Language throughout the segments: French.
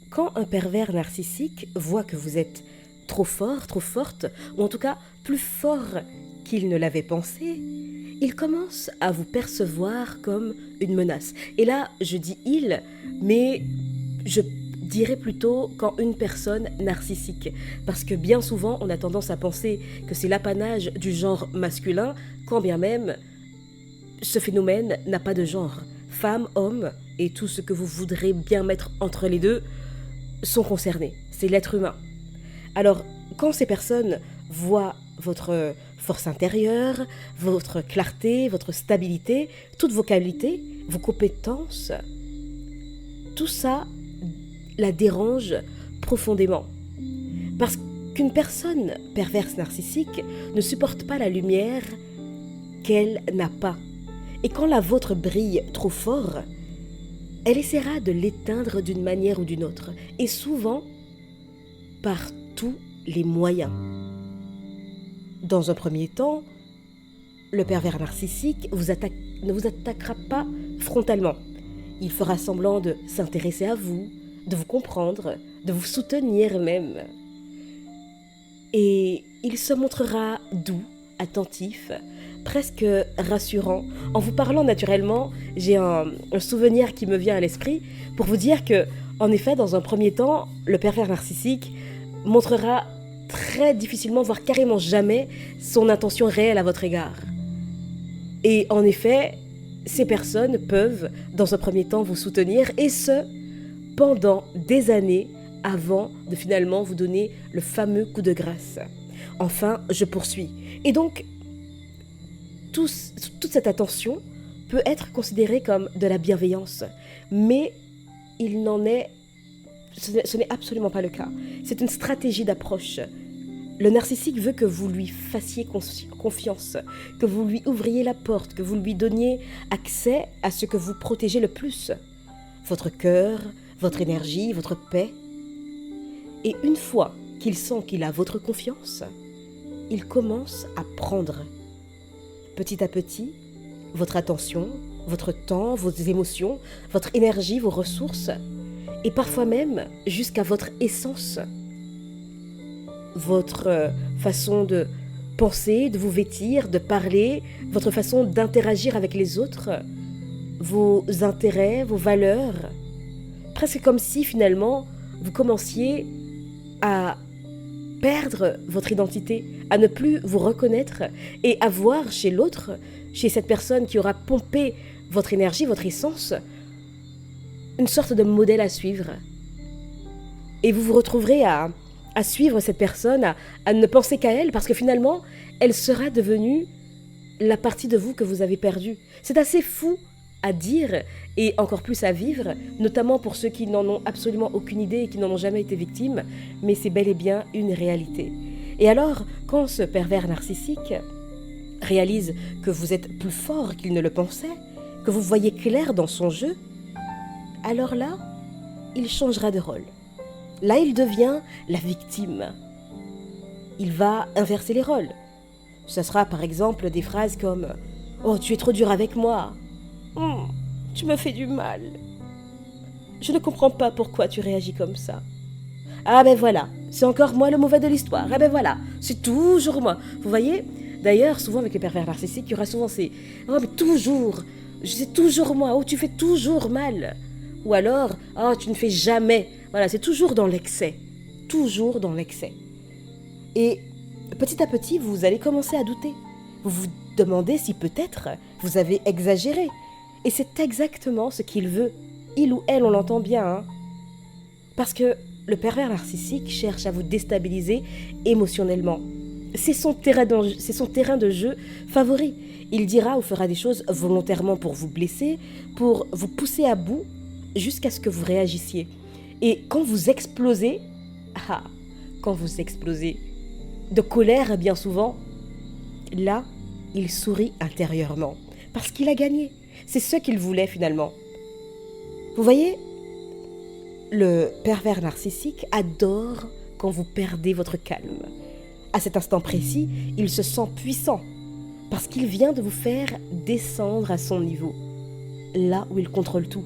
Quand un pervers narcissique voit que vous êtes trop fort, trop forte, ou en tout cas plus fort qu'il ne l'avait pensé, il commence à vous percevoir comme une menace. Et là, je dis il, mais je dirais plutôt quand une personne narcissique. Parce que bien souvent, on a tendance à penser que c'est l'apanage du genre masculin, quand bien même ce phénomène n'a pas de genre. Femme, homme et tout ce que vous voudrez bien mettre entre les deux sont concernés. C'est l'être humain. Alors, quand ces personnes voient votre force intérieure, votre clarté, votre stabilité, toutes vos qualités, vos compétences, tout ça la dérange profondément. Parce qu'une personne perverse narcissique ne supporte pas la lumière qu'elle n'a pas. Et quand la vôtre brille trop fort, elle essaiera de l'éteindre d'une manière ou d'une autre. Et souvent, par tous les moyens. Dans un premier temps, le pervers narcissique ne vous attaquera pas frontalement. Il fera semblant de s'intéresser à vous, de vous comprendre, de vous soutenir même. Et il se montrera doux, attentif, presque rassurant. En vous parlant naturellement, j'ai un souvenir qui me vient à l'esprit pour vous dire que, en effet, dans un premier temps, le pervers narcissique montrera très difficilement, voire carrément jamais, son intention réelle à votre égard. Et en effet, ces personnes peuvent, dans un premier temps, vous soutenir, et ce, pendant des années, avant de finalement vous donner le fameux coup de grâce. Enfin, je poursuis. Et donc, toute cette attention peut être considérée comme de la bienveillance, mais il n'en est, ce n'est absolument pas le cas. C'est une stratégie d'approche. Le narcissique veut que vous lui fassiez confiance, que vous lui ouvriez la porte, que vous lui donniez accès à ce que vous protégez le plus. Votre cœur, votre énergie, votre paix. Et une fois qu'il sent qu'il a votre confiance, il commence à prendre, petit à petit, votre attention, votre temps, vos émotions, votre énergie, vos ressources, et parfois même jusqu'à votre essence, votre façon de penser, de vous vêtir, de parler, votre façon d'interagir avec les autres, vos intérêts, vos valeurs, presque comme si finalement vous commenciez à perdre votre identité, à ne plus vous reconnaître et à voir chez l'autre, chez cette personne qui aura pompé votre énergie, votre essence, une sorte de modèle à suivre. Et vous vous retrouverez à suivre cette personne, à ne penser qu'à elle, parce que finalement, elle sera devenue la partie de vous que vous avez perdue. C'est assez fou à dire et encore plus à vivre, notamment pour ceux qui n'en ont absolument aucune idée et qui n'en ont jamais été victimes, mais c'est bel et bien une réalité. Et alors, quand ce pervers narcissique réalise que vous êtes plus fort qu'il ne le pensait, que vous voyez clair dans son jeu, alors là, il changera de rôle. Là, il devient la victime. Il va inverser les rôles. Ce sera par exemple des phrases comme « Oh, tu es trop dur avec moi !»« Tu me fais du mal. Je ne comprends pas pourquoi tu réagis comme ça. »« Ah ben voilà, c'est encore moi le mauvais de l'histoire. Ah ben voilà, c'est toujours moi. » Vous voyez ? D'ailleurs, souvent avec les pervers narcissiques, il y aura souvent ces « Oh mais toujours, c'est toujours moi. Oh, tu fais toujours mal. » Ou alors « Oh, tu ne fais jamais. » Voilà, c'est toujours dans l'excès. Toujours dans l'excès. Et petit à petit, vous allez commencer à douter. Vous vous demandez si peut-être vous avez exagéré. Et c'est exactement ce qu'il veut. Il ou elle, on l'entend bien. Hein. Parce que le pervers narcissique cherche à vous déstabiliser émotionnellement. C'est son terrain de jeu favori. Il dira ou fera des choses volontairement pour vous blesser, pour vous pousser à bout, jusqu'à ce que vous réagissiez. Et quand vous explosez, de colère bien souvent, là, il sourit intérieurement. Parce qu'il a gagné. C'est ce qu'il voulait finalement. Vous voyez, le pervers narcissique adore quand vous perdez votre calme. À cet instant précis, il se sent puissant. Parce qu'il vient de vous faire descendre à son niveau. Là où il contrôle tout.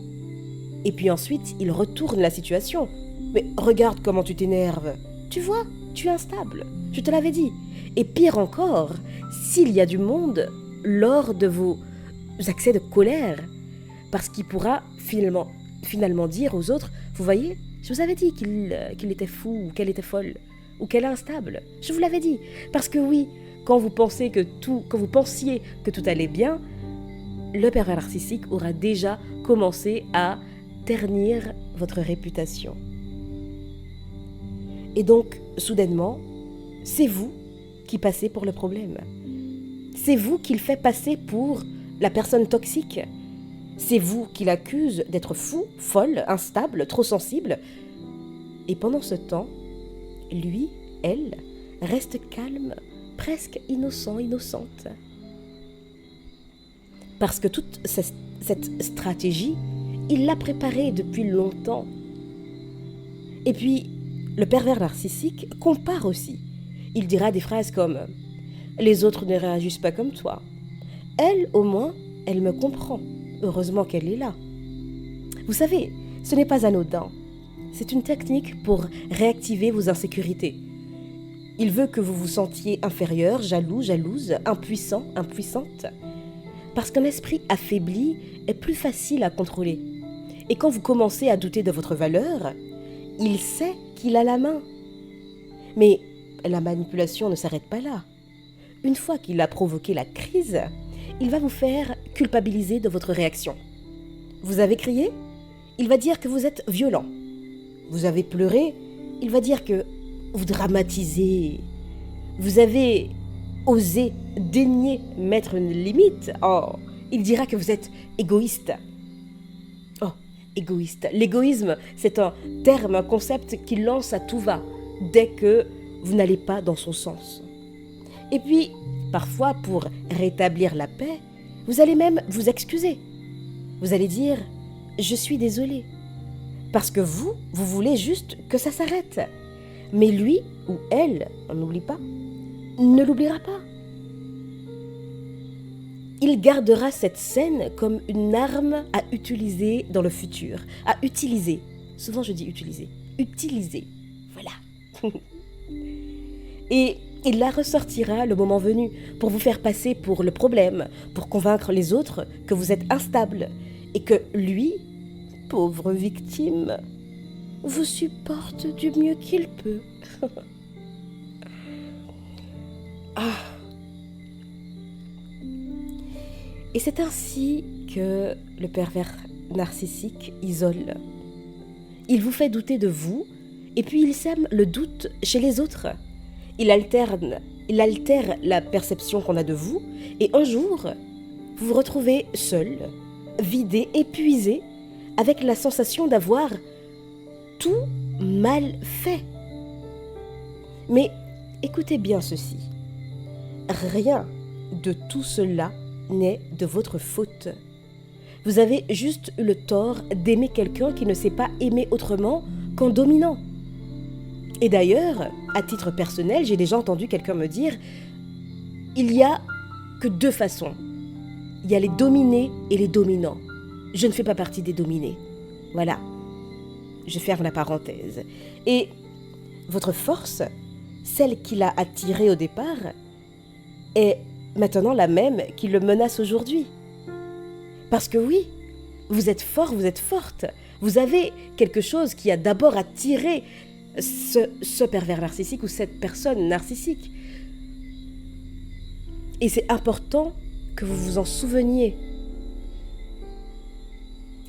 Et puis ensuite, il retourne la situation. Mais regarde comment tu t'énerves. Tu vois, tu es instable. Je te l'avais dit. Et pire encore, s'il y a du monde lors de vos accès de colère, parce qu'il pourra finalement dire aux autres, vous voyez, je vous avais dit qu'il était fou ou qu'elle était folle ou qu'elle est instable. Je vous l'avais dit. Parce que oui, quand vous pensiez que tout allait bien, le pervers narcissique aura déjà commencé à ternir votre réputation. Et donc, soudainement, c'est vous qui passez pour le problème. C'est vous qui le fait passer pour la personne toxique. C'est vous qui l'accuse d'être fou, folle, instable, trop sensible. Et pendant ce temps, lui, elle, reste calme, presque innocent, innocente. Parce que toute cette stratégie, il l'a préparée depuis longtemps. Et puis, le pervers narcissique compare aussi. Il dira des phrases comme « Les autres ne réagissent pas comme toi. Elle, au moins, elle me comprend. Heureusement qu'elle est là. » Vous savez, ce n'est pas anodin. C'est une technique pour réactiver vos insécurités. Il veut que vous vous sentiez inférieur, jaloux, jalouse, impuissant, impuissante. Parce qu'un esprit affaibli est plus facile à contrôler. Et quand vous commencez à douter de votre valeur, il sait qu'il a la main. Mais la manipulation ne s'arrête pas là. Une fois qu'il a provoqué la crise, il va vous faire culpabiliser de votre réaction. Vous avez crié? Il va dire que vous êtes violent. Vous avez pleuré? Il va dire que vous dramatisez. Vous avez osé daigner mettre une limite? Oh, il dira que vous êtes égoïste. Oh, égoïste. L'égoïsme, c'est un terme, un concept qui lance à tout va dès que vous n'allez pas dans son sens. Et puis, parfois, pour rétablir la paix, vous allez même vous excuser. Vous allez dire « Je suis désolé ». Parce que vous voulez juste que ça s'arrête. Mais lui ou elle, on n'oublie pas, ne l'oubliera pas. Il gardera cette scène comme une arme à utiliser dans le futur. À utiliser. Souvent je dis utiliser. Utiliser. Voilà. Et il la ressortira le moment venu pour vous faire passer pour le problème, pour convaincre les autres que vous êtes instable et que lui, pauvre victime, vous supporte du mieux qu'il peut. Ah. Et c'est ainsi que le pervers narcissique isole. Il vous fait douter de vous et puis il sème le doute chez les autres. Il altère la perception qu'on a de vous et un jour, vous vous retrouvez seul, vidé, épuisé, avec la sensation d'avoir tout mal fait. Mais écoutez bien ceci. Rien de tout cela n'est de votre faute. Vous avez juste eu le tort d'aimer quelqu'un qui ne sait pas aimer autrement qu'en dominant. Et d'ailleurs, à titre personnel, j'ai déjà entendu quelqu'un me dire « Il n'y a que deux façons. Il y a les dominés et les dominants. Je ne fais pas partie des dominés. » Voilà. Je ferme la parenthèse. Et votre force, celle qui l'a attiré au départ, est maintenant la même qui le menace aujourd'hui. Parce que oui, vous êtes fort, vous êtes forte. Vous avez quelque chose qui a d'abord attiré ce pervers narcissique ou cette personne narcissique. Et c'est important que vous vous en souveniez.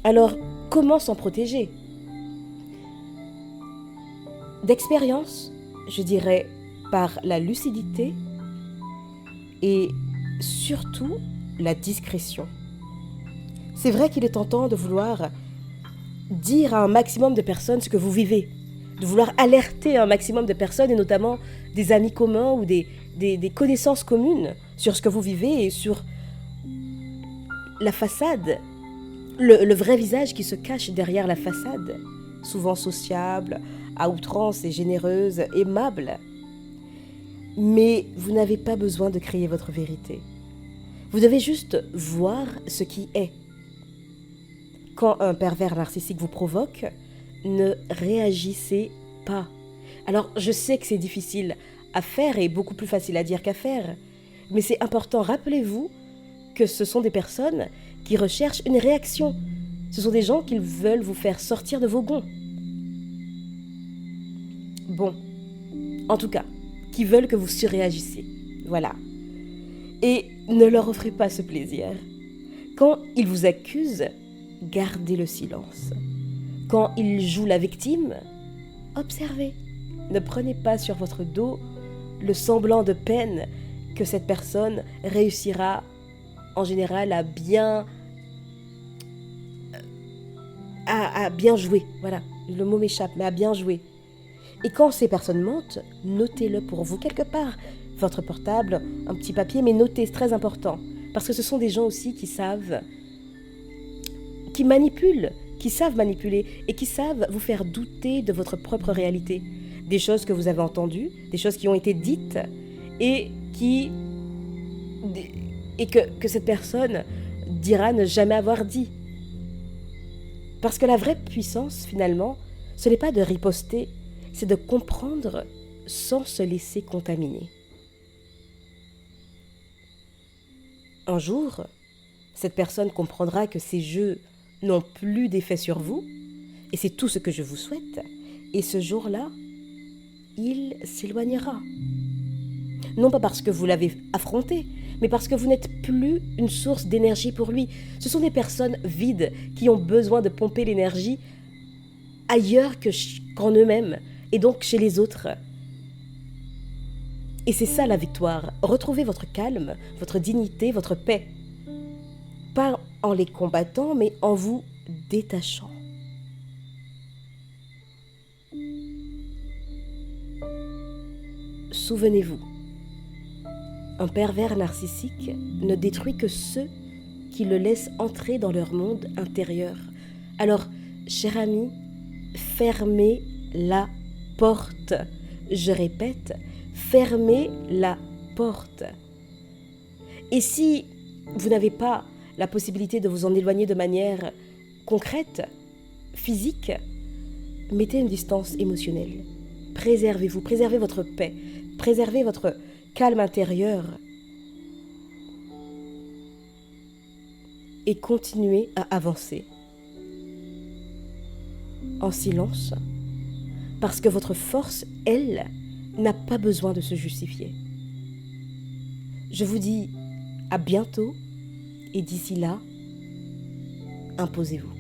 Alors, comment s'en protéger? D'expérience, je dirais par la lucidité et surtout la discrétion. C'est vrai qu'il est tentant de vouloir dire à un maximum de personnes ce que vous vivez, de vouloir alerter un maximum de personnes et notamment des amis communs ou des connaissances communes sur ce que vous vivez et sur la façade, le vrai visage qui se cache derrière la façade, souvent sociable, à outrance et généreuse, aimable. Mais vous n'avez pas besoin de crier votre vérité. Vous devez juste voir ce qui est. Quand un pervers narcissique vous provoque, ne réagissez pas. Alors, je sais que c'est difficile à faire et beaucoup plus facile à dire qu'à faire, mais c'est important. Rappelez-vous que ce sont des personnes qui recherchent une réaction. Ce sont des gens qui veulent vous faire sortir de vos gonds. Bon, en tout cas, qui veulent que vous surréagissiez. Voilà. Et ne leur offrez pas ce plaisir. Quand ils vous accusent, gardez le silence. Quand ils jouent la victime, observez. Ne prenez pas sur votre dos le semblant de peine que cette personne réussira en général à bien jouer. Voilà, le mot m'échappe, mais à bien jouer. Et quand ces personnes mentent, notez-le pour vous quelque part. Votre portable, un petit papier, mais notez, c'est très important. Parce que ce sont des gens aussi qui manipulent, qui savent manipuler et qui savent vous faire douter de votre propre réalité. Des choses que vous avez entendues, des choses qui ont été dites et que cette personne dira ne jamais avoir dit. Parce que la vraie puissance, finalement, ce n'est pas de riposter, c'est de comprendre sans se laisser contaminer. Un jour, cette personne comprendra que ces jeux n'ont plus d'effet sur vous, et c'est tout ce que je vous souhaite, et ce jour-là, il s'éloignera. Non pas parce que vous l'avez affronté, mais parce que vous n'êtes plus une source d'énergie pour lui. Ce sont des personnes vides qui ont besoin de pomper l'énergie ailleurs qu'en eux-mêmes, et donc chez les autres. Et c'est ça la victoire. Retrouvez votre calme, votre dignité, votre paix. Pas en les combattant, mais en vous détachant. Souvenez-vous, un pervers narcissique ne détruit que ceux qui le laissent entrer dans leur monde intérieur. Alors, cher ami, fermez la porte. Je répète, fermez la porte. Et si vous n'avez pas la possibilité de vous en éloigner de manière concrète, physique, mettez une distance émotionnelle. Préservez-vous, préservez votre paix, préservez votre calme intérieur et continuez à avancer en silence parce que votre force, elle, n'a pas besoin de se justifier. Je vous dis à bientôt et d'ici là, imposez-vous.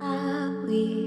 Ah oui.